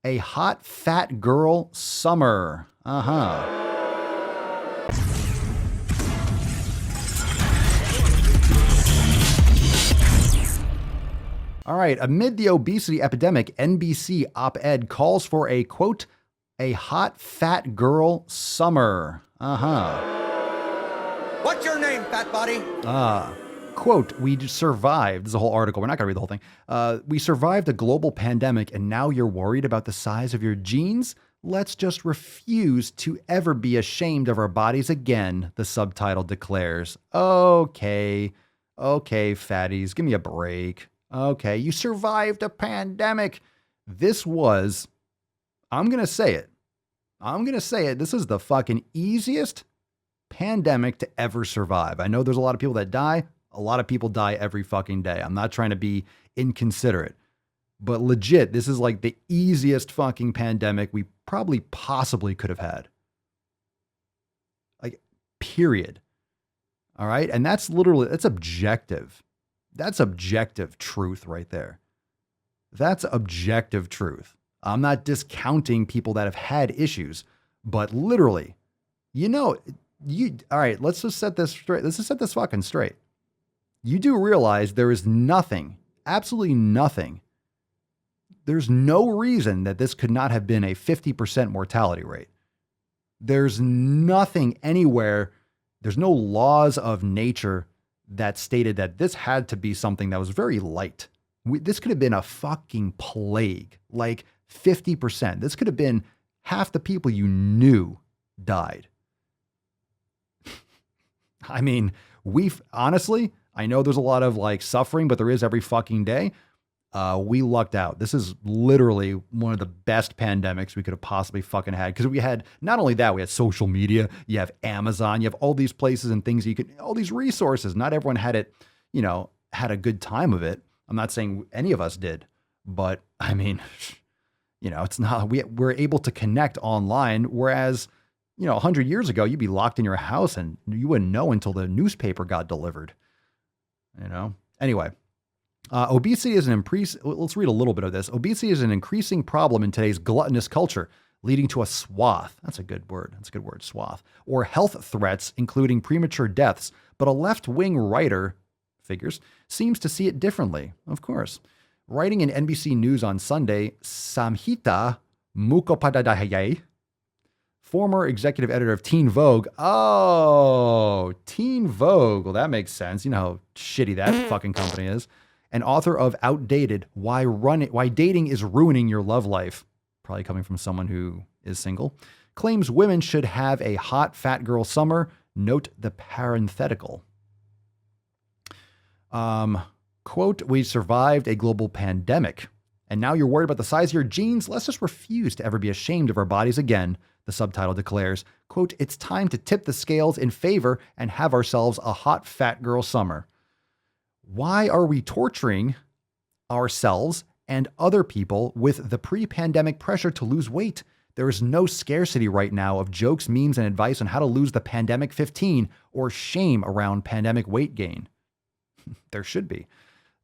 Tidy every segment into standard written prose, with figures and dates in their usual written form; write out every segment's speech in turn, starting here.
A hot fat girl summer. All right. Amid the obesity epidemic, NBC op-ed calls for a, quote, a hot fat girl summer. What's your name, fat body? Quote, we survived. This is a whole article. We're not going to read the whole thing. We survived a global pandemic, and now you're worried about the size of your jeans? Let's just refuse to ever be ashamed of our bodies again, the subtitle declares. Okay, fatties, give me a break. Okay, you survived a pandemic. This was, I'm going to say it. This is the fucking easiest pandemic to ever survive. I know there's a lot of people that die. A lot of people die every fucking day. I'm not trying to be inconsiderate, but legit, this is like the easiest fucking pandemic we probably possibly could have had. Like, period. All right. And that's objective. That's objective truth right there. That's objective truth. I'm not discounting people that have had issues, but literally, all right, let's just set this straight. Let's just set this fucking straight. You do realize there is nothing, absolutely nothing. There's no reason that this could not have been a 50% mortality rate. There's nothing anywhere. There's no laws of nature that stated that this had to be something that was very light. This could have been a fucking plague, like 50%. This could have been half the people you knew died. I mean, honestly, I know there's a lot of like suffering, but there is every fucking day. We lucked out. This is literally one of the best pandemics we could have possibly fucking had. Because we had, not only that, we had social media, you have Amazon, you have all these places and things all these resources. Not everyone had it, had a good time of it. I'm not saying any of us did, but I mean, it's not, we're able to connect online. Whereas, 100 years ago, you'd be locked in your house and you wouldn't know until the newspaper got delivered. Anyway, obesity is let's read a little bit of this. Obesity is an increasing problem in today's gluttonous culture, leading to a swath. That's a good word. Swath. Or health threats, including premature deaths. But a left-wing writer, figures, seems to see it differently, of course. Writing in NBC News on Sunday, Samhita Mukhopadhyay, former executive editor of Teen Vogue. Oh, Teen Vogue. Well, that makes sense. You know how shitty that fucking company is. And author of Outdated, Why Dating is Ruining Your Love Life, probably coming from someone who is single, claims women should have a hot fat girl summer. Note the parenthetical. Quote, we survived a global pandemic, and now you're worried about the size of your jeans? Let's just refuse to ever be ashamed of our bodies again, the subtitle declares. Quote, it's time to tip the scales in favor and have ourselves a hot fat girl summer. Why are we torturing ourselves and other people with the pre-pandemic pressure to lose weight? There is no scarcity right now of jokes, memes, and advice on how to lose the pandemic 15 or shame around pandemic weight gain. There should be.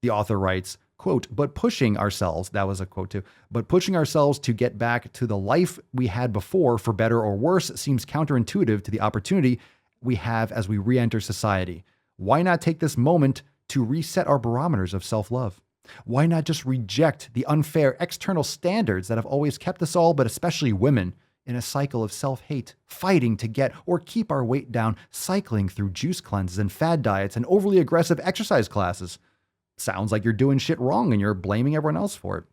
The author writes, quote, but pushing ourselves, that was a quote too, but pushing ourselves to get back to the life we had before, for better or worse, seems counterintuitive to the opportunity we have as we re-enter society. Why not take this moment to reset our barometers of self-love? Why not just reject the unfair external standards that have always kept us all, but especially women, in a cycle of self-hate, fighting to get or keep our weight down, cycling through juice cleanses and fad diets and overly aggressive exercise classes? Sounds like you're doing shit wrong and you're blaming everyone else for it.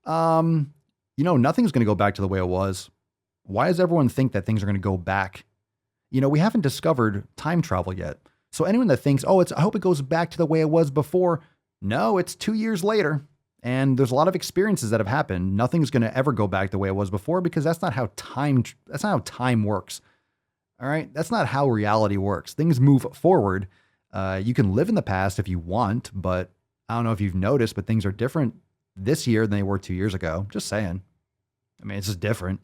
Nothing's going to go back to the way it was. Why does everyone think that things are going to go back? We haven't discovered time travel yet. So anyone that thinks, I hope it goes back to the way it was before. No, it's 2 years later. And there's a lot of experiences that have happened. Nothing's going to ever go back the way it was before, because that's not how time works. All right. That's not how reality works. Things move forward. You can live in the past if you want, but I don't know if you've noticed, but things are different this year than they were 2 years ago. Just saying. I mean, it's just different.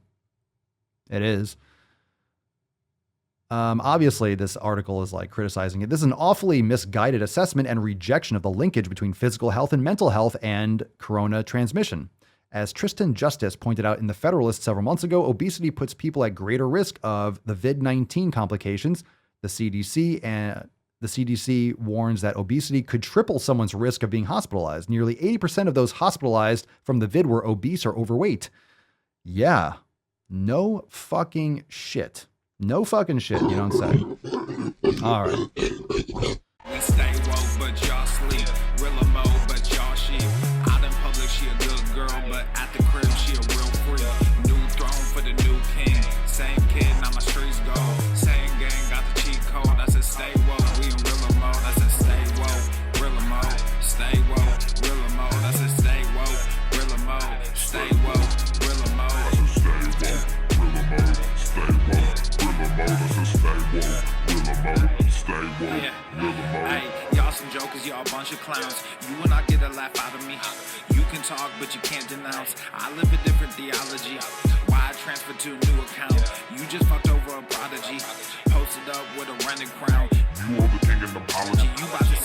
It is. Obviously, this article is like criticizing it. This is an awfully misguided assessment and rejection of the linkage between physical health and mental health and corona transmission. As Tristan Justice pointed out in The Federalist several months ago, obesity puts people at greater risk of the COVID-19 complications. The CDC warns that obesity could triple someone's risk of being hospitalized. Nearly 80% of those hospitalized from the vid were obese or overweight. Yeah, no fucking shit. No fucking shit, you don't say. All right. We stay woke, but y'all sleep. Real emo, but y'all sheep. Out in public, she a good girl, but at the crib, she a real freak. New throne for the new king. Same kid, now my streets go. Same gang, got the cheat code. I said stay woke, we in real emo. I said stay woke, real emo. Stay woke, real emo. I said stay woke, real emo. Stay woke, real emo. I said stay woke, real emo. Stay woke, real emo. I said stay woke, real emo. Stay woke, real emo. Hey, y'all some jokers, y'all a bunch of clowns. You will not get a laugh out of me. You can talk, but you can't denounce. I live a different theology. Why I transferred to a new account? You just fucked over a prodigy. Posted up with a rented crown. You are the king of apology. You about to